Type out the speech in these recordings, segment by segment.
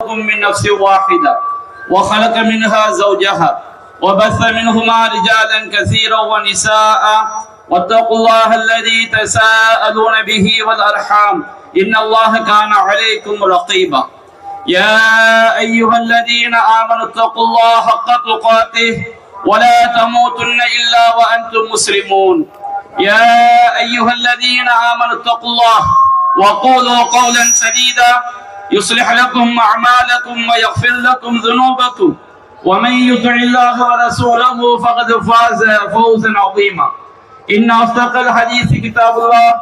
من نفس واحدة وخلق منها زوجها وبث منهما رجالا كثيرا ونساء واتقوا الله الذي تساءلون به والأرحام إن الله كان عليكم رقيبا يا أيها الذين آمنوا اتقوا الله حق تقاته ولا تموتن إلا وأنتم مسلمون يا أيها الذين آمنوا اتقوا الله وقولوا قولا سديدا يصلح لكم أعمالكم ويغفر لكم ذنوبكم ومن يطع الله ورسوله فقد فاز فوزا عظيما إن أصدق الحديث كتاب الله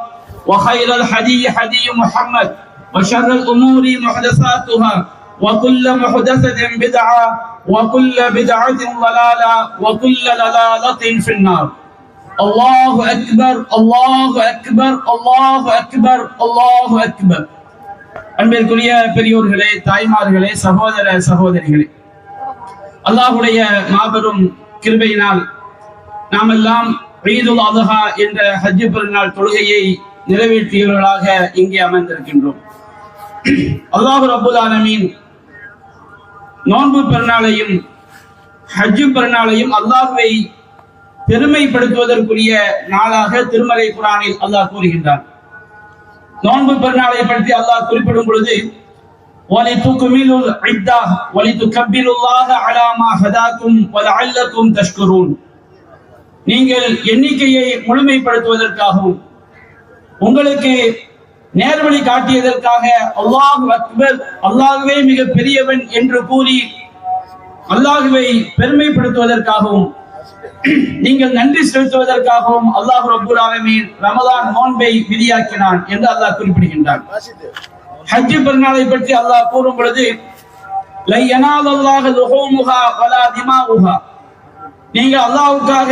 وخير الحديث حديث محمد وشر الأمور محدثاتها وكل محدثة بدعة وكل بدعة ضلالة وكل ضلالة في النار الله أكبر الله أكبر الله أكبر الله أكبر அன்பிற்குரிய பெரியோர்களே, தாய்மார்களே, சகோதர சகோதரிகளே, அல்லாஹ்வுடைய மாபெரும் கிருபையினால் நாம் எல்லாம் ஈதுல் அத்ஹா என்ற ஹஜ் பெருநாள் தொழுகையை நிறைவேற்றியவர்களாக இங்கே அமர்ந்திருக்கின்றோம். அல்லாஹ் ரப்பல் ஆலமீன் நோன்பு பெருநாளையும் ஹஜ் பெருநாளையும் அல்லாஹ்வை பெருமைப்படுத்துவதற்குரிய நாளாக திருமறை குர்ஆனில் அல்லாஹ் கூறுகின்றான். நோன்பு பெருநாளை பற்றி அல்லாஹ் குறிப்பிடும் பொழுது வலிதுக்மிலுல் இத்தா வலிதுகப்பிருல்லாஹ அலா மா ஹதாக்கும் வலஅல்லக்கும் தஷ்குரூன், நீங்கள் எண்ணிக்கையை முழுமைப்படுத்துவதற்காகவும் உங்களுக்கு நேர்வழி காட்டியதற்காக அல்லாஹு அக்பர், அல்லாஹ்வே மிக பெரியவன் என்று கூறி அல்லாஹ்வை பெருமைப்படுத்துவதற்காகவும் நீங்கள் நன்றி செலுத்துவதற்காகவும் அல்லாஹ் ரப்பல் ஆலமீன் ரமலான் நோன்பை விதியாக்கினான் என்று அல்லாஹ் குறிப்பிடுகின்றான். ஹஜ் பெருநாளை பற்றி அல்லாஹ் கூறும் பொழுது லை யனாலல்லாஹு லுஹூமுஹா வலா திமாஉஹா, நீங்கள் அல்லாஹ்வுக்காக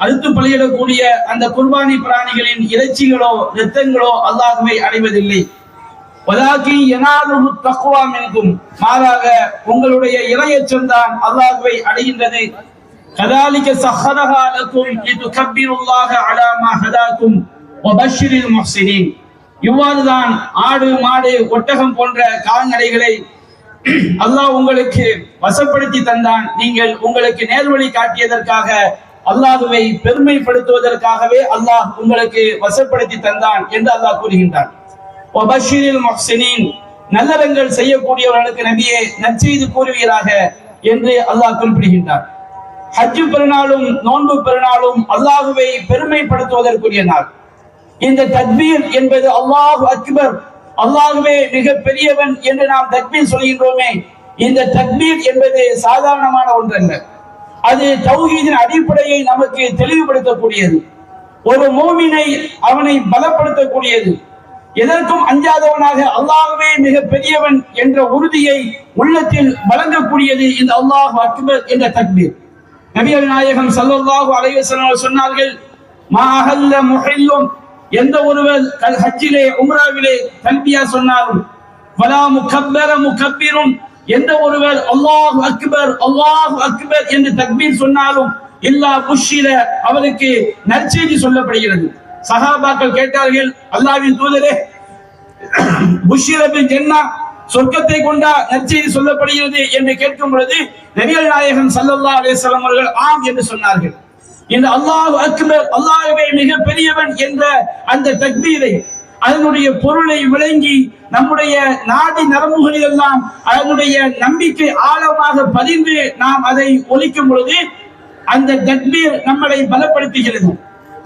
அறுத்து பலியிடக்கூடிய அந்த குர்பானி பிராணிகளின் இறைச்சிகளோ இரத்தங்களோ அல்லாஹ்வை அடைவதில்லை. வலாகின் யனாலுஹு தக்வா மின்கும், மாறாக உங்களுடைய இறையச்சம் தான் அல்லாஹ்வை அடைகின்றது. كذلك سخرها لكم لتكبروا الله على ما هداكم وبشر المحسنين, இவ்வாறுதான் ஆடு மாடு ஒட்டகம் போன்ற கால்நடைகளை அல்லாஹ் உங்களுக்கு வசப்படுத்தி தந்தான். நீங்கள் உங்களுக்கு நேர்வழி காட்டியதற்காக அல்லாஹ்வை பெருமைப்படுத்துவதற்காகவே அல்லாஹ் உங்களுக்கு வசப்படுத்தி தந்தான் என்று அல்லாஹ் கூறுகின்றான். வபஷிரில் முஹ்சினீன், நல்லறங்கள் செய்யக்கூடியவர்களுக்கு நபியே நற்செய்தி கூறுவீராக என்று அல்லாஹ் குறிப்பிடுகின்றார். ஹஜ் பெருநாளும் நோன்பு பெருநாளும் அல்லாஹ்வை பெருமைப்படுத்துவதற்குரிய நாள். இந்த தக்பீர் என்பது அல்லாஹு அக்பர், அல்லாஹ்வே மிக பெரியவன் என்று நாம் தக்பீர் சொல்கின்றோமே, இந்த தக்பீர் என்பது சாதாரணமான ஒன்றல்ல. அது தௌஹீதின் அடிப்படையை நமக்கு தெளிவுபடுத்தக்கூடியது, ஒரு மூமினை அவனை பலப்படுத்தக்கூடியது, எதற்கும் அஞ்சாதவனாக அல்லாஹ்வே மிக பெரியவன் என்ற உறுதியை உள்ளத்தில் வழங்கக்கூடியது இந்த அல்லாஹு அக்பர் என்ற தக்பீர். நபிகள் நாயகம் ஸல்லல்லாஹு அலைஹி வஸல்லம் சொன்னார்கள், மா அஹல்ல முஹில்லும், எந்த ஒருவர் ஹஜ்ஜிலே உம்ராவிலே தல்பியா சொன்னாலும், வலா முகப்பர முகப்பிரும், எந்த ஒருவர் அல்லாஹு அக்பர் அல்லாஹு அக்பர் என்று தக்பீர் சொன்னாலும், இல்லா புஷ்ஷிர, அவருக்கு நற்செய்தி சொல்லப்படுகிறது. சஹாபாக்கள் கேட்டார்கள், அல்லாஹ்வின் தூதரே, புஷ்ஷிர பில் ஜன்னah, சொர்க்கத்தை கொண்டா நற்செய்தி சொல்லப்படுகிறது என்று கேட்கும் பொழுது நபிகள் நாயகம் ஸல்லல்லாஹு அலைஹி வஸல்லம் அவர்கள் ஆம் என்று சொன்னார்கள். இந்த அல்லாஹு அக்பர், அல்லாஹ்வே மிக பெரியவன் என்ற அந்த தக்பீரை, அதனுடைய பொருளை விளங்கி நம்முடைய நாடி நரம்புகளில் எல்லாம் அதனுடைய நம்பிக்கை ஆழமாக பதிந்து நாம் அதை ஒலிக்கும் பொழுது அந்த தக்பீர் நம்மளை பலப்படுத்துகிறது.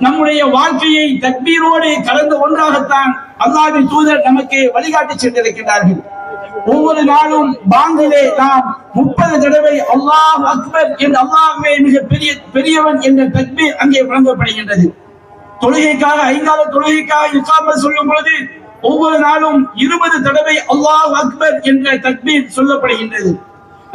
நம்முடைய வாழ்க்கையை தக்பீரோடு கலந்து ஒன்றாகத்தான் அல்லாஹ்வின் தூதர் நமக்கு வழிகாட்டி சென்றிருக்கிறார்கள். ஒவ்வொரு நாளும் பாங்கிலே நாம் 30 தடவை அல்லாஹ் அக்பர் என்று அல்லாஹ்வே மிக பெரியவன் என்ற தக்பீர் அங்கே வழங்கப்படுகின்றது. தொழுகைக்காக, ஐங்கால தொழுகைக்காக இகாமத் சொல்லும் பொழுது ஒவ்வொரு நாளும் 20 தடவை அல்லாஹ் அக்பர் என்ற தக்பீர் சொல்லப்படுகின்றது.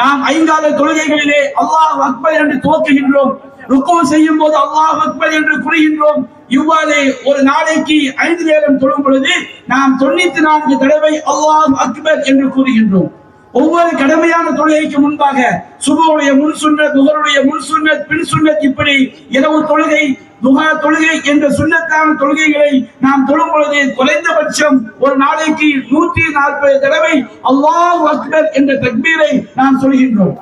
நாம் ஐங்கால தொழுகைகளிலே அல்லாஹ் அக்பர் என்று துவக்குகின்றோம், ருக்கு செய்யும் போது அல்லாஹ் அக்பர் என்று கூறுகின்றோம். இவ்வாறு ஒரு நாளைக்கு 5 நேரம் தொழும் பொழுது நாம் 94 தடவை அல்லாஹ் அக்பர் என்று கூறுகின்றோம். ஒவ்வொரு கடமையான தொழுகைக்கு முன்பாக சுபஹுடைய முன் சுன்னத், துஹருடைய முன் சுன்னத், பின் சுன்னத், இப்படி இரவு தொழுகை, துஹா தொழுகை என்ற சுன்னத்தான தொழுகைகளை நாம் தொழும் பொழுது குறைந்தபட்சம் ஒரு நாளைக்கு 140 தடவை அல்லாஹ் அக்பர் என்ற தக்பீரை நாம் சொல்கின்றோம்.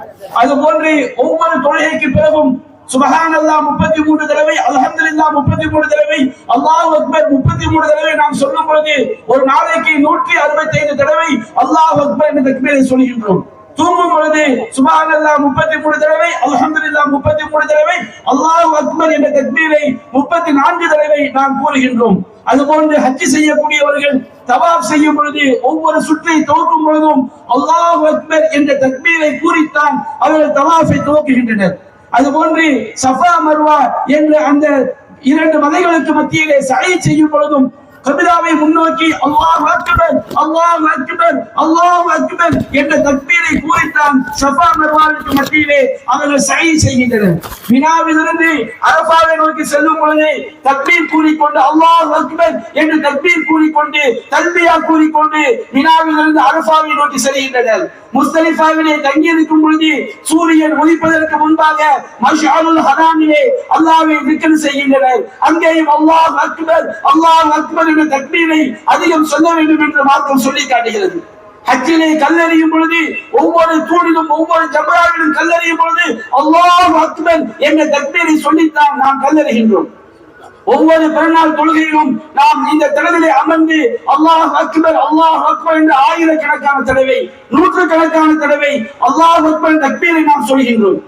அதுபோன்று ஒவ்வொரு தொழுகைக்கு பிறகும் சுப்ஹானல்லாஹ் 33 தடவை, அல்ஹம்துலில்லாஹ் 33 தடவை, அல்லாஹ் அக்பர் 33 தடவை நாம் சொல்லும் பொழுது ஒரு நாளைக்கு 165 தடவை அல்லாஹ் அக்பர் என்ற தக்பீரை சொல்கின்றோம். தூங்கும் பொழுது சுப்ஹானல்லாஹ் 33 தடவை, அல்ஹம்துலில்லாஹ் 33 தடவை, அல்லாஹ் அக்பர் என்ற தக்பீரை 34 தடவை நாம் கூறுகின்றோம். அதுபோன்று ஹஜ் செய்யக்கூடியவர்கள் தவாப் செய்யும் பொழுது ஒவ்வொரு சுற்றை துவக்கும் பொழுதும் அல்லாஹ் அக்பர் என்ற தக்பீரை கூறித்தான் அவர்கள் தவாஃபை துவக்குகின்றனர். அதுபோன்று சஃபா மர்வா என்ற அந்த 2 மலைகளுக்கு மத்தியிலே சஅய் செய்யும் பொழுதும் கபிலாவை முன்னோக்கி அல்லாஹ் அக்பர், அல்லாஹ் அக்பர், அல்லாஹ் அக்பர் என்ற தக்பீரை கூறித்தான் சஃபா மர்வாவுக்கு மத்தியிலே அவர்கள் சஅய் செய்கின்றனர். மினாவிலிருந்து அரஃபாவை நோக்கி செல்லும் பொழுது தக்பீர் கூறிக்கொண்டு அல்லாஹ் அக்பர் என்று தக்பீர் கூறிக்கொண்டு தல்பியா கூறிக்கொண்டு மினாவிலிருந்து அரஃபாவை நோக்கி செல்கின்றனர். முஸ்தலிஃபாவிலே தங்கி இருக்கும் பொழுது சூரியன் உதிப்பதற்கு முன்பாக மஷ்அருல் ஹராமிலே அல்லாஹ்வை திக்ர் செய்கின்றனர். அங்கேயும் அல்லாஹ் அக்பர், அல்லாஹ் அக்பர் என்ற தக்பீரை அதிகம் சொல்ல வேண்டும் என்று மார்க்கம் சொல்லி காட்டுகிறது. ஹஜ்ஜிலே கல்லெறியும் பொழுது ஒவ்வொரு தூணிலும் ஒவ்வொரு ஜம்ராவிலும் கல்லெறியும் பொழுது அல்லாஹ் அக்பர் என்ற தக்பீரை சொல்லித்தான் நாம் கல்லெறிகின்றோம். ஒவ்வொரு பிறநாள் தொழுகையிலும் நாம் இந்த தடவிலே அமர்ந்து அல்லாஹ் அக்பர், அல்லாஹ் அக்பர் என்ற ஆயிரக்கணக்கான தடவை, நூற்றுக்கணக்கான தடவை அல்லாஹ் அக்பர் தக்பீரை நாம் சொல்கின்றோம்.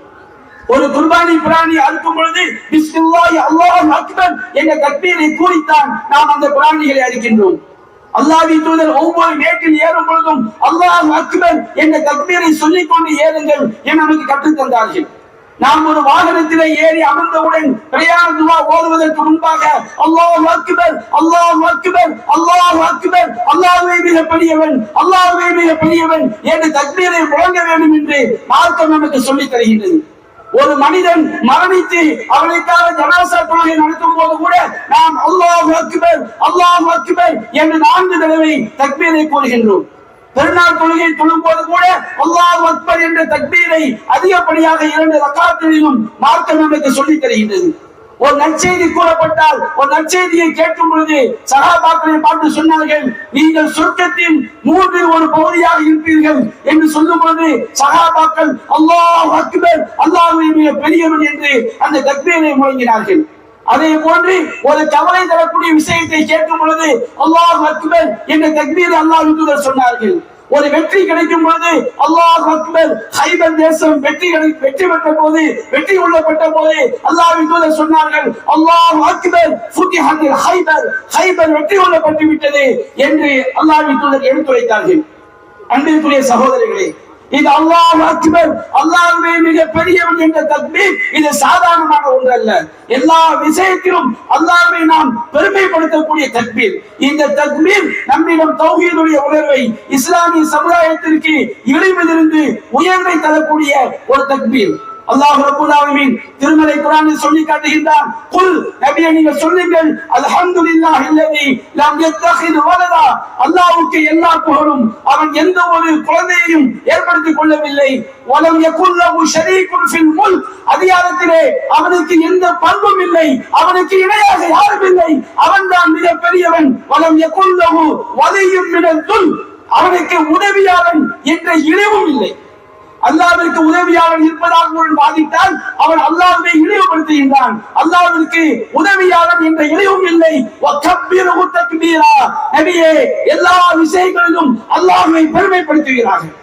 ஒரு குர்பானி பிராணி அறுக்கும் பொழுது பிஸ்மில்லாஹ் அல்லாஹ் அக்பர் என்ற தக்பீரை கூறித்தான் நாம் அந்த பிராணிகளை அறுக்கின்றோம். அல்லாஹ்வின் தூதர் ஒவ்வொரு மேட்டில் ஏறும் பொழுதும் அல்லாஹ் அக்பர் என்ற தக்பீரை சொல்லிக் கொண்டு ஏறுங்கள் என நமக்கு கற்றுத் தந்தார்கள். நாம் ஒரு வாகனத்திலே ஏறி அமர்ந்தவுடன் பிரயாண துஆ ஓதுவதற்கு முன்பாக அல்லாஹ் அக்பர், அல்லாஹ் அக்பர், அல்லாஹ் அக்பர், அல்லாஹ்வே மிக பெரியவன், அல்லாஹ்வே மிக பெரியவன் என்று தக்பீரை முழங்க வேண்டும் என்று மார்க்கம் நமக்கு சொல்லித் தருகின்றது. ஒரு மனிதன் மரணித்து அவனுக்காக ஜனாஸா தொழுகை நடத்தும் போது கூட நாம் அல்லாஹ் அக்பர், அல்லாஹ் அக்பர் என்று 4 தடவை தக்பீரை கூறுகின்றோம். பெருநாள் தொழுகை தொழும் போது கூட அல்லாஹ் அக்பர் என்ற தக்பீரை அதிகப்படியாக 2 ரக்காத்திலும் மார்க்கம் நமக்கு சொல்லித் தருகின்றது. ஒரு நற்செய்தி கூறப்பட்டால் ஒரு நற்செய்தியை கேட்கும் பொழுது சஹாபாக்களை பார்த்து சொன்னார்கள், நீங்கள் சொர்க்கத்தின் 3 ஒரு பகுதியாக இருப்பீர்கள் என்று சொல்லும் பொழுது சஹாபாக்கள் அல்லாஹ் அக்பர், அல்லாஹ்வே மிக பெரியவன் என்று அந்த தக்பீரை முழங்கினார்கள். அதே போன்று ஒரு கவலை தரக்கூடிய விஷயத்தை கேட்கும் பொழுது அல்லாஹ் அக்பர் என்ற தக்பீரை அல்லாஹ்வின் தூதர் சொன்னார்கள். ஒரு வெற்றி கிடைக்கும் பொழுது அல்லாஹ் அக்பர், ஹைபர் தேசம் வெற்றி பெற்ற போது, வெற்றி கொள்ளப்பட்ட போது அல்லாஹ்வின் தூதர் சொன்னார்கள் அல்லாஹ் அக்பர் ஃபுதிஹல் ஹைபர், ஹைபர் வெற்றி கொள்ளப்பட்டு விட்டது என்று அல்லாஹ்வின் தூதர் எடுத்துரைத்தார்கள். அன்பிற்குரிய சகோதரர்களே, இது அல்லாஹ் அக்பர், அல்லாஹ்வே மிக பெரியவன் என்ற தக்பீர் இது சாதாரணமான ஒன்று அல்ல. எல்லா விஷயத்திலும் அல்லாஹ்வை நாம் பெருமைப்படுத்தக்கூடிய தக்பீர். இந்த தக்பீர் நம்மிடம் தௌஹீதுடைய உணர்வை, இஸ்லாமிய சமுதாயத்திற்கு இழிவிலிருந்து உயர்வை தரக்கூடிய ஒரு தக்பீர். அல்லாஹ் ரப்பல் ஆலமீன் திருமறை குர்ஆனில் சொல்லி காட்டுகின்றான், குல் நபியே நீங்கள் சொல்லுங்கள், அல்ஹம்துலில்லாஹி அல்லதி லம் யத்தஹிது வலதா, அல்லாஹ்வுக்கு எல்லா புகழும், அவன் எந்த ஒரு குழந்தையையும் ஏற்படுத்திக் கொள்ளவில்லை. வலம் யகுல் லஹு ஷரீகுன் ஃபில் முல்க், அதிகாரத்திலே அவனுக்கு எந்த பங்கும் இல்லை, அவனுக்கு இணையாக யாரும் இல்லை, அவன்தான் மிக பெரியவன். வலம் யகுல் லஹு வலிய்யும் மினல் துல், அவனுக்கு உதவியாளன் என்ற இழிவும் இல்லை. அல்லாஹ்விற்கு உதவியாளன் இருப்பதாக ஒரு வாதிட்டால் அவன் அல்லாஹ்வை இழிவுபடுத்துகின்றான். அல்லாஹ்விற்கு உதவியாளன் என்ற இழிவும் இல்லை. வகப்பிரு தக்பீரா, நபியே எல்லா விஷயங்களிலும் அல்லாஹ்வை பெருமைப்படுத்துகிறார்கள்.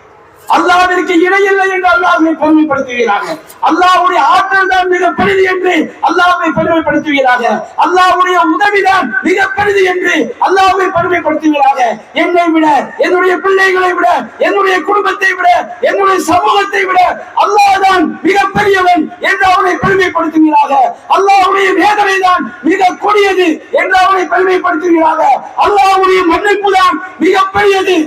அல்லாஹ்விற்கு இணையில்லை என்று அல்லாஹ்வை பெருமைப்படுத்துகிறார்கள். அல்லாஹ்வுடைய ஆற்றல் தான் மிக பெரிது என்று அல்லாஹ்வை பெருமைப்படுத்துகிறார்கள். அல்லாஹ்வுடைய உதவிதான் மிக பெரிது என்று அல்லாஹ்வை பெருமைப்படுத்துகிறார்கள். என்னை விட, என்னுடைய பிள்ளைகளை விட, என்னுடைய குடும்பத்தை விட, என்னுடைய சமூகத்தை விட அல்லாஹ் தான் மிக பெரியவன் என்று அவனை பெருமைப்படுத்துகிறார்கள். அல்லாஹ்வுடைய வேதனை தான் மிக கொடியது என்று அவனை பெருமைப்படுத்துகிறார்கள். அல்லாஹ்வுடைய மன்னிப்பு தான் மிக பெரியது,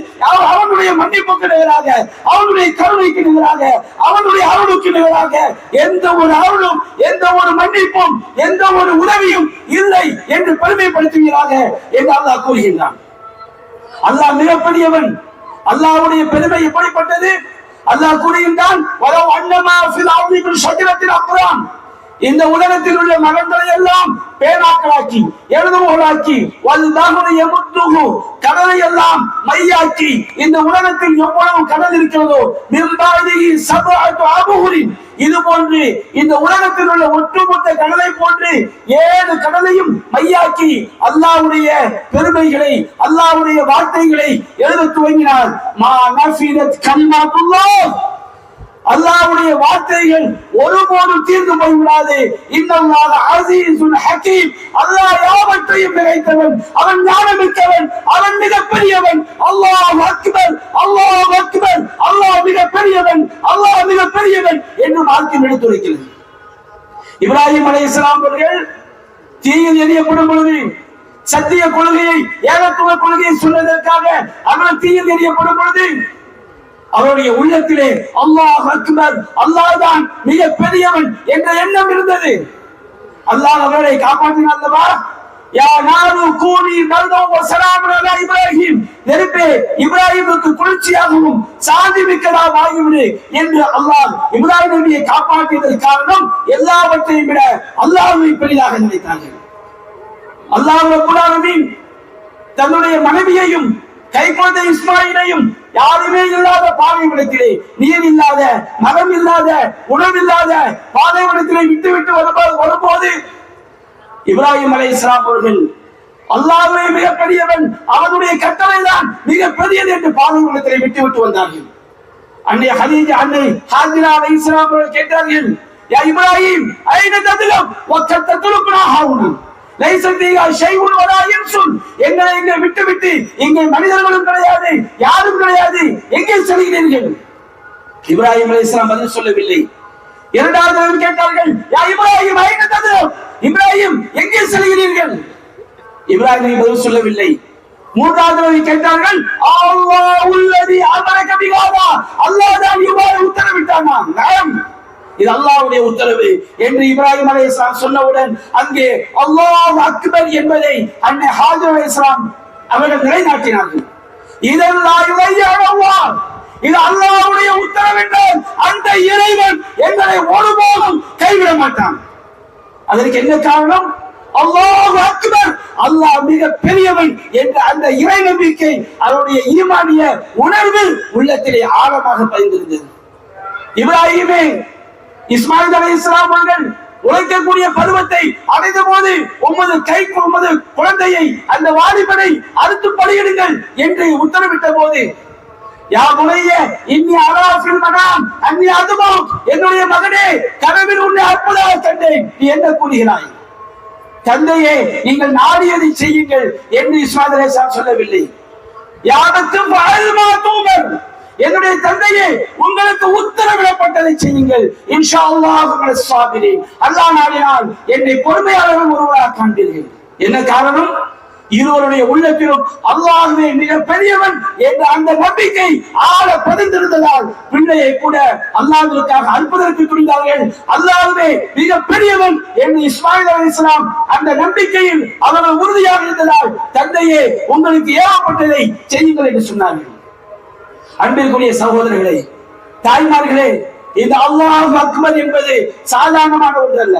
அவனுடைய மன்னிப்புக்கு நிகராக, அவனுடைய கருணைக்கு நிகராக, அவனுடைய அருளுக்கு நிகராக எந்த ஒரு அருளும், எந்த ஒரு மன்னிப்பும், எந்த ஒரு உதவியும் இல்லை என்று பெருமைப்படுத்துகிறார்கள் என்று அல்லாஹ் கூறுகின்றான். அல்லாஹ் மிகப்பெரியவன். அல்லாஹ்வுடைய பெருமை எப்படிப்பட்டது? அல்லாஹ் கூறுகின்றான், வலவ் அன்னமா ஃபில் அர்தி மின் ஷஜரத்தின் அக்ராம், இந்த உலகத்தில் உள்ள மரங்களை எல்லாம் பேனாக்களாக்கி எழுதுகோளாக்கி கடலை எல்லாம் மையாக்கி இந்த உலகத்தில் எவ்வளவு கடல் இருக்கிறதோ இது போன்று இந்த உலகத்தில் உள்ள ஒட்டுமொத்த கடலை போன்று 7 கடலையும் மையாக்கி அல்லாஹ்வுடைய பெருமைகளை அல்லாஹ்வுடைய வார்த்தைகளை எழுத துவங்கினார். அல்லாஹ்வுடைய வார்த்தைகள் ஒருபோதும் தீர்ந்து போய்விடாது. இன்னல்லாஹ அஸீஸுல் ஹகீம், அல்லாஹ் யாவற்றையும் நிறைந்தவன், அவன் ஞானமிக்கவன், அவன் மிகப்பெரியவன். அல்லாஹ் அக்பர், அல்லாஹ் அக்பர், அல்லாஹ் மிகப்பெரியவன், அல்லாஹ் மிகப்பெரியவன் என்று வார்த்தை எடுத்துரைக்கிறது. இப்ராஹிம் அலைஹிஸ்ஸலாம் அவர்கள் தீயில் எரியப்படும் பொழுது சத்திய கொள்கையை ஏகத்துவ கொள்கையை சொன்னதற்காக அவர் தீயில் எரியப்படும் பொழுது அவருடைய உள்ளத்திலே அல்லாஹ் அக்பர், அல்லாஹ் தான் மிக பெரியவன் என்ற எண்ணம் இருந்தது. அல்லாஹ் அவரை காப்பாற்றினார் அல்லவா. யா நாரு கூனி பர்தம் வ ஸலாமுன் அலா இப்ராஹிம், நெருப்பே இப்ராஹிமுக்கு குளிர்ச்சியாகவும் சாந்தி மிக்கதாக ஆகிவிடு என்று அல்லாஹ் இப்ராஹிம் நபியை காப்பாற்றியதற்கு காரணம் எல்லாவற்றையும் விட அல்லாஹ்வை பெரிதாக நினைத்தார்கள். அல்லாஹ் ரப்பல் ஆலமீன் தன்னுடைய மனைவியையும் கைக்குழந்தை இஸ்மாயிலையும் யாருமே இல்லாத பாலைவனத்திலே, நீர் இல்லாத, மரம் இல்லாத, உணவில்லாத பாலைவனத்திலே விட்டு வரும்போது இப்ராஹிம் அலைஹிஸ்ஸலாம் அவர்கள் அல்லாஹ்வே மிகப்பெரியவன், அவனுடைய கட்டளை தான் மிகப்பெரியது என்று பாலைவனத்திலே விட்டு வந்தார்கள். அன்னை ஹதீஜா அன்னை ஹாஜிரா அலைஹிஸ்ஸலாம் அவர்கள் கேட்டார்கள், யா இப்ராஹிம் ஐன ததுலம் வக்கத் ததுலுக்னா ஹாவுனா எங்களை இங்கே விட்டு இங்கே மனிதர்களும் கிடையாது, யாரும் கிடையாது, எங்கே செல்கிறீர்கள்? இப்ராஹிம் அலைஹிஸ்ஸலாம் பதில் சொல்லவில்லை. இரண்டாவது கேட்டார்கள், யா இப்ராஹிம் ஐன ததுலம், இப்ராஹிம் எங்கே செல்கிறீர்கள்? இப்ராஹிம் பதில் சொல்லவில்லை. மூன்றாவது கேட்டார்கள், அல்லாஹுல்லதி அமரக பிஹாதா, அல்லாஹ் தான் இவ்வாறு உத்தரவிட்டானா? நாம் இது அல்லாஹ்வுடைய உத்தரவு என்று இப்ராஹிம் அலைஹிஸ்ஸலாம் சொன்னவுடன் அங்கே அல்லாஹ் அக்பர் என்பதை அன்னை ஹாஜர் அலைஹிஸ்ஸலாம் அவர்கள் நிலைநாட்டினார்கள். இதெல்லாம் அல்லாஹ், இது அல்லாஹ்வுடைய உத்தரவு என்றால் அந்த இறைவன் எங்களை ஒருபோதும் கைவிட மாட்டான். அதற்கு என்ன காரணம்? அல்லாஹ் அக்பர், அல்லாஹ் மிக பெரியவன் என்ற அந்த இறை நம்பிக்கை அவருடைய ஈமானிய உணர்வு உள்ளத்திலே ஆழமாக பதிந்திருந்தது. இப்ராஹிமே இஸ்மாயில் அலைஹிஸ்ஸலாம் அவர்கள் உழைக்கக்கூடிய பருவத்தை அடைந்த போது உமது குழந்தையை அந்த வாலிபனை அறுத்து பலியிடுங்கள் என்று உத்தரவிட்ட போது, யா புனைய இன்னி அலாஃபில் மனாம் அன்னி அதுமோ, என்னுடைய மகனே கனவில் உன்னை அற்புதமாக கண்டேன், நீ என்ன கூறுகிறாய்? தந்தையே நீங்கள் நாடியதை செய்யுங்கள் என்று இஸ்மாயில் அலைஹிஸ்ஸலாம் சொல்லவில்லை. யாவத்தும் வாழ்மா தூவர், என்னுடைய தந்தையே உங்களுக்கு உத்தரவிடப்பட்டதை செய்யுங்கள், இன்ஷா அல்லாஹ் சாபிரீன், அல்லாஹ் நாடினால் என்னை பொறுமையாளர்கள் ஒருவராக காண்பீர்கள். என்ன காரணம்? இருவருடைய உள்ளத்திலும் அல்லாஹ்வே மிக பெரியவன் என்ற அந்த நம்பிக்கை ஆழ பதிந்திருந்ததால் பிள்ளையை கூட அல்லாஹ்வுக்காக அற்புதற்கு துணிந்தார்கள். அல்லாஹ்வே மிக பெரியவன் என்று இஸ்மாயில் அலைஹிஸ்ஸலாம் அந்த நம்பிக்கையில் அவர்கள் உறுதியாக இருந்ததால் தந்தையே உங்களுக்கு ஏவப்பட்டதை செய்யுங்கள் என்று சொன்னார்கள். அன்பிற்குரிய சகோதரர்களே, தாய்மார்களே, இந்த அல்லாஹ் அக்பர் என்பது சாதாரணமான ஒன்று அல்ல.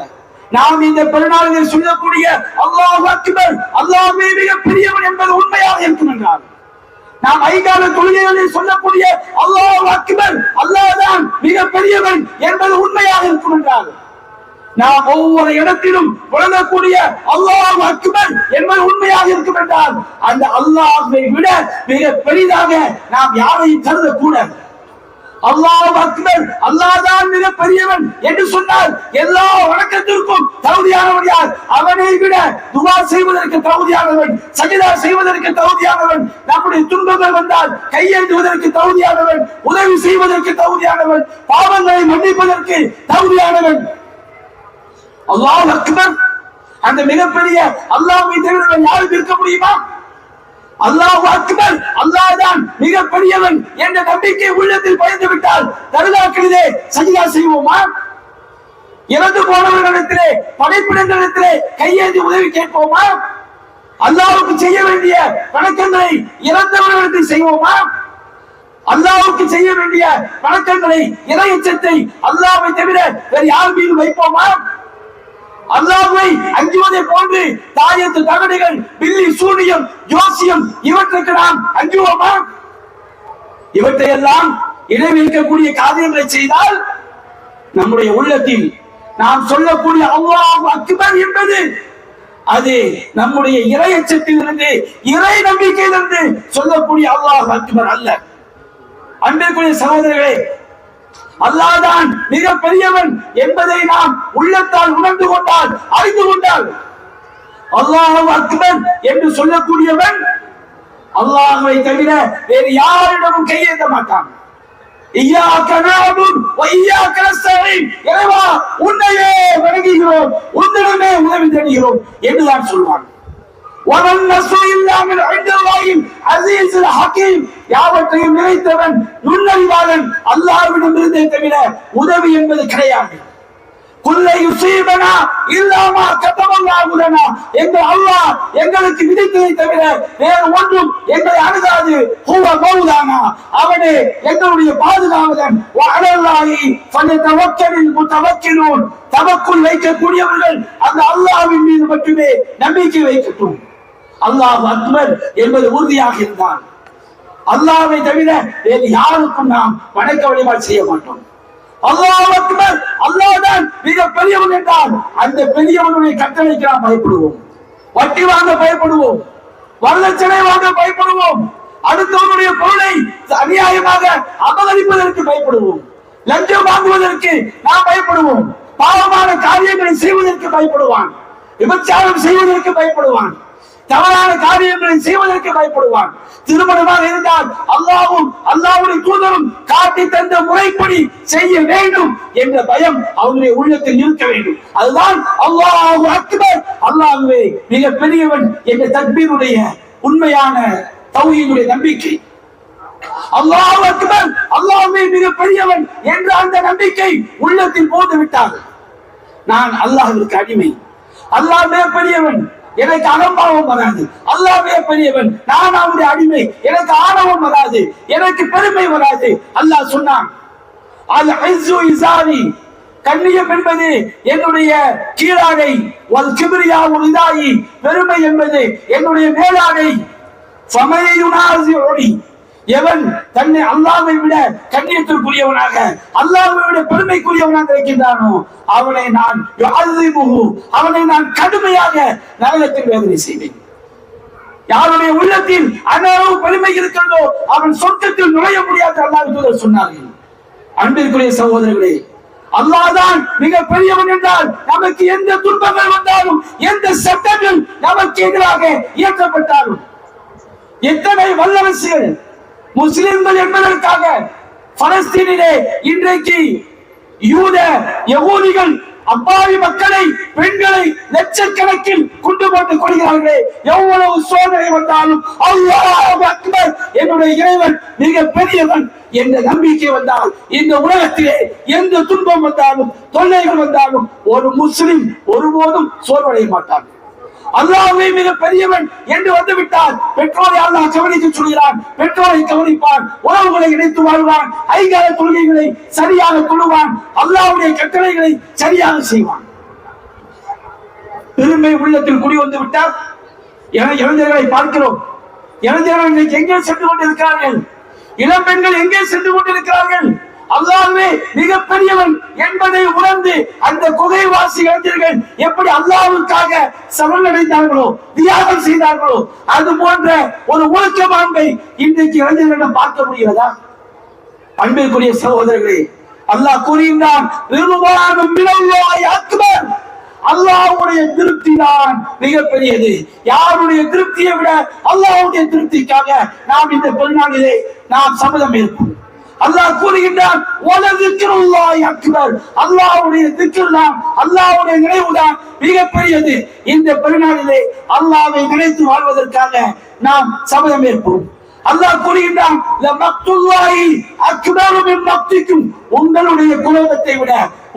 நாம் இந்த பெருநாளில் சொல்லக்கூடிய அல்லாஹ் அக்பர், அல்லாஹ்வே மிக பெரியவன் என்பது உண்மையாக இருக்கும் என்றால், நாம் ஐகால தொழுகைகளில் சொல்லக்கூடிய அல்லாஹ் அக்பர், அல்லாஹ் தான் மிக பெரியவன் என்பது உண்மையாக இருக்கும் என்றால், நாம் ஒவ்வொரு இடத்திலும் வழங்கக்கூடிய அல்லாஹ் அக்பர் என்பது உண்மையாக இருக்கும் என்றால், அந்த அல்லாஹ்வை விட மிக பெரிதாக நாம் யாரையும் கருதக்கூடாது. அல்லாஹ் அக்பர், அல்லாஹ் தான் மிக பெரியவன் என்று சொன்னால் எல்லா வணக்கத்திற்கும் தகுதியானவன் யார்? அவனை விட துஆ செய்வதற்கு தகுதியானவன், சஜதா செய்வதற்கு தகுதியானவன், நம்முடைய துன்பங்கள் வந்தால் கையேந்துவதற்கு தகுதியானவன், உதவி செய்வதற்கு தகுதியானவன், பாவங்களை மன்னிப்பதற்கு தகுதியானவன் அல்லாஹ் அக்பர். அந்த மிகப்பெரிய அல்லாஹ்வை தவிர யாரும் இருக்க முடியுமா? அல்லாஹ் அக்பர், அல்லாஹ் தான் மிக பெரியவன் என்ற நம்பிக்கை உள்ளத்தில் பயந்து விட்டால் தர்காக்களிலே சஜ்தா செய்வோமா? இறந்து போனவர்களிடத்திலே, படைப்பிடங்களிடத்திலே கையேந்தி உதவி கேட்போமா? அல்லாஹ்வுக்கு செய்ய வேண்டிய வணக்கங்களை இறந்தவர்களிடத்தில் செய்வோமா? அல்லாஹ்வுக்கு செய்ய வேண்டிய வணக்கங்களை, இறையச்சத்தை அல்லாஹ்வை தவிர வேறு யார் மீது வைப்போமா? அல்லாஹ்வை அஞ்சுவதை போன்று தாயத்து தகடுகள், பில்லி சூனியம், ஜோசியம் இவற்றுக்கு நாம் அஞ்சுவோமா? இவற்றையெல்லாம் இணை வைக்கக்கூடிய காரியங்களை செய்தால் நம்முடைய உள்ளத்தில் நாம் சொல்லக்கூடிய அல்லாஹ் அக்பர் என்பது அது நம்முடைய இறையச்சத்திலிருந்து, இறை நம்பிக்கையிலிருந்து சொல்லக்கூடிய அல்லாஹ் அக்பர் அல்ல. அன்பிற்குரிய சகோதரர்களே, அல்லாஹ் தான் மிக பெரியவன் என்பதை நாம் உள்ளத்தால் உணர்ந்து கொண்டால், அறிந்து கொண்டால், அல்லாஹ் அக்பர் என்று சொல்லக்கூடியவன் அல்லாஹ்வை தவிர வேறு யாரிடமும் கையேற்ற மாட்டான். இய்யாக நஅபுது வ இய்யாக நஸ்தஈன், இறைவா உன்னையே வணங்குகிறோம், உன்னிடமே உதவி தேடுகிறோம் என்று தான் சொல்வான். வமன் நஸ்ரு இல்லா மின் இன்தில்லாஹில் அஸீஸுல் ஹகீம், யாவற்றையும் நிறைத்தவன், நுண்ணறிவாளன் அல்லாஹ்விடமிருந்தே தவிர உதவி என்பது கிடையாது. குல்லை யுஸீபனா இல்லா மா கதபல்லாஹு லனா, எங்கள் அல்லாஹ் எங்களுக்கு விதித்ததை தவிர வேறு ஒன்றும் எங்களை அணுகாது. ஹுவ மௌலானா, அவனே எங்களுடைய பாதுகாவலன். வ அலல்லாஹி ஃபல்யதவக்கலில் முதவக்கிலூன், தவக்குல் வைக்கக்கூடியவர்கள் அந்த அல்லாஹ்வின் மீது மட்டுமே நம்பிக்கை வைக்கட்டும். அல்லாஹ் அக்பர் என்பது உறுதியாக இருந்தான். அல்லாஹ்வை தவிர வேறு யாருக்கும் நாம் வணக்க வழிபாடு செய்ய மாட்டோம். அல்லாஹ் அக்பர், அல்லாஹ் தான் மிக பெரியவன் என்றால் அந்த பெரியவனுடைய கட்டளைக்கு நாம் பயப்படுவோம். வட்டி வாங்க பயப்படுவோம், வரதட்சணை வாங்க பயப்படுவோம், அடுத்தவனுடைய பொருளை அநியாயமாக அபகரிப்பதற்கு பயப்படுவோம், லஞ்சம் வாங்குவதற்கு நாம் பயப்படுவோம், பாவமான காரியங்களை செய்வதற்கு பயப்படுவான், விபச்சாரம் செய்வதற்கு பயப்படுவான், தவறான காரியங்களை செய்வதற்கு பயப்படுவான். திருமணமாக இருந்தால் அல்லாஹ்வும் அல்லாஹ்வுடைய தூதரும் காட்டி தந்த முறைப்படி செய்ய வேண்டும் என்ற பயம் அவருடைய உள்ளத்தில் இருக்க வேண்டும். அதுதான் அல்லாஹ் அக்பர், அல்லாஹ்வே மிக பெரியவன் என்ற தக்பீருடைய உண்மையான தௌஹீதுடைய நம்பிக்கை. அல்லாஹ் அக்பர், அல்லாஹ்வே மிக பெரியவன் என்ற அந்த நம்பிக்கை உள்ளத்தில் போட்டு விட்டார். நான் அல்லாஹ்விற்கு அடிமை, அல்லாஹ் மிக பெரியவன், எனக்கு அகம்பாவம் வராது. அல்லாஹ்வே பெரியவன், நான் அவருடைய அடிமை, எனக்கு ஆணவம் வராது, எனக்கு பெருமை வராது. அல்லாஹ் சொன்னான், அல் இஸ்ஸு இஸாரி, கண்ணியம் என்பது என்னுடைய கீழாடை, வல் கிப்ரியாஉ ரிதாயி, பெருமை என்பது என்னுடைய மேலாடை. ஃபமையுனாஸிஉனி, எவன் தன்னை அல்லாஹ்வை விட கண்ணியத்திற்குரியவனாக, அல்லாஹ்வை விட பெருமைக்குரியவனாக இருக்கின்றானோ அவனை நான் யுஅஸிபுஹு, அவனை நான் கடுமையாக நரகத்தில் வேதனை செய்வேன். யாருடைய உள்ளத்தில் அனவு பெருமை இருக்கிறதோ அவன் சொர்க்கத்தில் நுழைய முடியாது அல்லாஹ்வின் தூதர் சொன்னார்கள். அன்பிற்குரிய சகோதரர்களே, அல்லாஹ் தான் மிக பெரியவன் என்றால் நமக்கு எந்த துன்பங்கள் வந்தாலும், எந்த சட்டங்கள் நமக்கு எதிராக இயற்றப்பட்டாலும், எத்தனை வல்லரசுகள் முஸ்லிம்கள் என்பதற்காக பலஸ்தீனிலே இன்றைக்கு யூத யகூதிகள் அப்பாவி மக்களை, பெண்களை லட்சக்கணக்கில் குண்டு போட்டு கொள்கிறார்களே, எவ்வளவு சோதனை வந்தாலும் அல்லாஹ் அக்பர், என்னுடைய இறைவன் மிக பெரியவன் என்ற நம்பிக்கை வந்தால் இந்த உலகத்திலே எந்த துன்பம் வந்தாலும், தொல்லைகள் வந்தாலும் ஒரு முஸ்லிம் ஒருபோதும் சோர்வடைய மாட்டான். அல்லாஹ்வே மிக பெரியவன் என்று வந்துவிட்டால் பெற்றோரை அல்லாஹ் கவனிக்க சொல்கிறான், பெற்றோரை கவனிப்பான், உறவுகளை இணைத்து வாழ்வான், ஐங்கால தொழுகைகளை சரியாக தொழுவான், அல்லாஹ்வுடைய கட்டளைகளை சரியாக செய்வான். பெருமை உள்ளத்தில் குடி வந்து விட்டால் இளைஞர்களை பார்க்கிறோம். இளைஞர்கள் இன்றைக்கு எங்கே சென்று கொண்டிருக்கிறார்கள்? இளம் பெண்கள் எங்கே சென்று கொண்டிருக்கிறார்கள்? அல்லாஹ்வே மிக பெரியவன் என்பதை உணர்ந்து அந்த குகைவாசி இளைஞர்கள் எப்படி அல்லாஹ்வுக்காக சரணடைந்தார்களோ, தியாகம் செய்தார்களோ, அது போன்ற ஒரு ஒழுக்க மாண்பை இன்றைக்கு இளைஞர்களிடம் பார்க்க முடிகிறதா? அன்பிற்குரிய சகோதரர்களே, அல்லாஹ் கூறுகின்றான், அல்லாஹ்வுடைய திருப்தி தான் மிக பெரியது. யாருடைய திருப்தியை விட அல்லாஹ்வுடைய திருப்திக்காக நாம் இந்த பெருநாளிலே நாம் சபதம் ஏற்போம். அல்லாஹ் கூறுகின்றான், அல்லாஹ்வுடைய திக்ர் தான், அல்லாஹ்வுடைய நினைவுதான் மிக பெரியது. இந்த பெருநாளிலே அல்லாஹ்வை நினைத்து வாழ்வதற்காக நாம் சபதம் ஏற்போம். அல்லாஹ் கூறுகின்றான், உங்களுடைய குரோதத்தை விட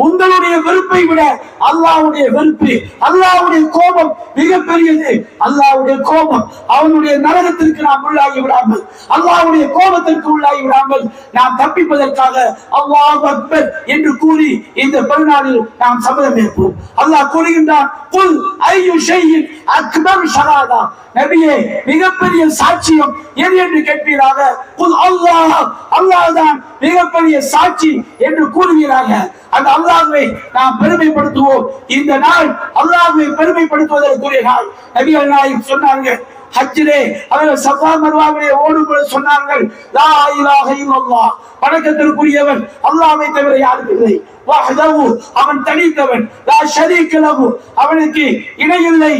உங்களுடைய வெறுப்பை விட அல்லாஹ்வுடைய வெறுப்பு, அல்லாஹ்வுடைய கோபம் மிக பெரியது. அல்லாஹ்வுடைய கோபம், அவனுடைய நரகத்திற்கு நாம் உள்ளாகி விடாமல், அல்லாஹ்வுடைய கோபத்திற்கு உள்ளாகி விடாமல் நாம் தப்பிப்பதற்காக அல்லாஹ் அக்பர் என்று கூறி இந்த பெருநாளில் நாம் சபதம் ஏற்போம். அல்லாஹ் கூறுகின்றான், குல் ஐயு ஷைஇன் அக்பர் ஷஹாதா, நபியே மிகப்பெரிய சாட்சியம் எது என்று கேட்பீராக. குல் அல்லாஹ், அல்லாஹ் தான் மிகப்பெரிய சாட்சி என்று கூறுவீராக. அந்த அல்லாஹ்வை நாம் பெருமைப்படுத்துவோம். இந்த நாள் அல்லாஹ்வை பெருமைப்படுத்துவதற்குரிய நாள். நபிகள் நாயகம் சொன்னார்கள், ஹஜ்ஜிலே அவர்கள் சஃபா மர்வாவிலே ஓடும்போது சொன்னார்கள், லா இலாஹ இல்லல்லாஹ், வணக்கத்திற்குரியவன் அல்லாஹ்வை தவிர யாரும் இல்லை. வஹ்தஹு, அவன் தனித்தவன். லா ஷரீக லஹு, அவனுக்கு இணையில்லை.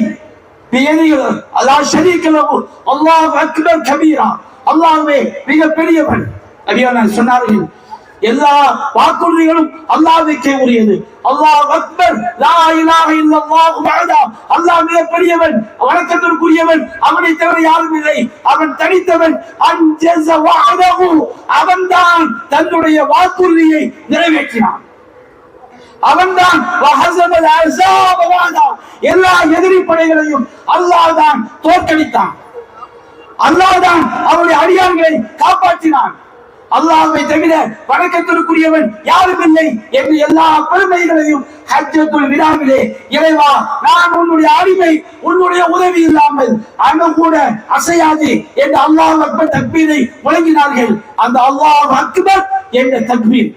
பியதிகள் லா ஷரீக லஹு, அல்லாஹு அக்பர் கபீரா, அல்லாஹ்வே மிக பெரியவன். நபிகள் சொன்னார்கள், எல்லா வாக்குறுதிகளும் அல்லாஹ்வுக்கே உரியது. அல்லாஹ் அக்பர், லா இலாஹ இல்லல்லாஹு வஹ்தா, அல்லாஹ் மிக பெரியவன், வணக்கத்திற்குரியவன், அவனை தவிர யாரும் இல்லை, அவன் தனித்தவன். அன்ஜஸ வஹ்தஹு, அவன்தான் தன்னுடைய வாக்குறுதியை நிறைவேற்றினான். அவன்தான் வஹஸபல் அஸாப வஹ்தா, எல்லா எதிரி படைகளையும் அல்லாஹ் தான் தோற்கடித்தான். அல்லாஹ் தான் அவருடைய அடியார்களை காப்பாற்றினான். அல்லாஹ்வை தவிர வணக்கத்திற்குரியவன் யாரும் இல்லை என்று எல்லா பெருமைகளையும் ஹஜ்ஜத்துல் விதாவிலே, இறைவா நான் உன்னுடைய அடிமை, உன்னுடைய உதவி இல்லாமல் அணு கூட அசையாது என்று அல்லாஹ் அக்பர் தக்பீரை முழங்கினார்கள். அந்த அல்லாஹ் அக்பர் என்ற தக்பீர்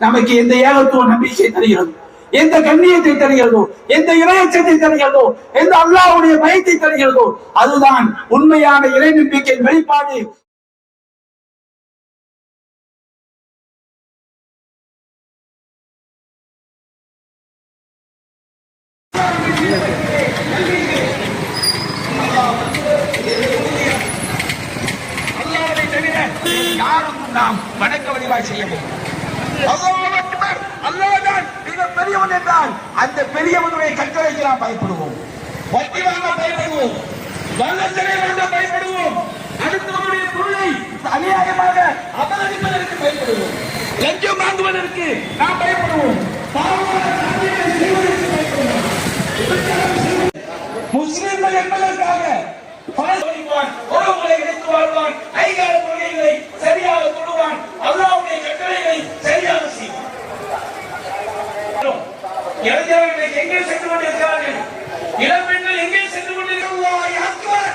நமக்கு எந்த ஏகத்துவ நம்பிக்கை தருகிறது, எந்த கண்ணியத்தை தருகிறதோ, எந்த இறையச்சத்தை தருகிறதோ, எந்த அல்லாஹ்வுடைய பயத்தை தருகிறதோ, அதுதான் உண்மையான இறை நம்பிக்கையின் வெளிப்பாடு. அல்லாஹ்வை தவிர யாருக்கும் நாம் வணக்க வழிபாடு செய்ய முடியும். அல்லாஹ் அக்பர், அல்லாஹ் தான் மிக பெரியவன் என்றால் அந்த பெரியவனுடைய கட்டளைக்கு நாம் பயப்படுவோம், வட்டி வாங்க பயப்படுவோம், வல்லத்தனை வாங்க பயப்படுவோம், அடுத்தவனுடைய பொருளை அநியாயமாக அபகரிப்பதற்கு பயப்படுவோம், லஞ்சம் வாங்குவதற்கு நாம் பயப்படுவோம், பாவமான காரியங்களை செய்வதற்கு பயப்படுவோம். முஸ்லிம்கள் என்பதற்காக உறவுகளை இணைத்து வாழ்வான், ஐகார கொள்கைகளை சரியாக தொடுவான், அல்லாஹ்வுடைய கட்டளைகளை சரியாக செய்வான். இளைஞர்கள் எங்கே சென்று கொண்டிருக்கிறார்கள்? இளம்பெண்கள் எங்கே சென்று கொண்டிருக்கிறார்கள்?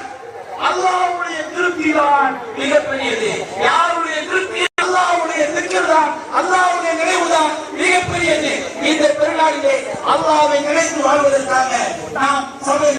அல்லாஹ்வுடைய திருப்தி தான் மிகப்பெரியது. யாருடைய திருப்தி? அல்லாஹ்வுடைய திக்ர் தான், அல்லாஹ்வுடைய நினைவு தான் மிகப்பெரியது. இந்த பெருநாளிலே அல்லாஹ்வை நினைத்து வாழ்வதற்காக நாம் சபை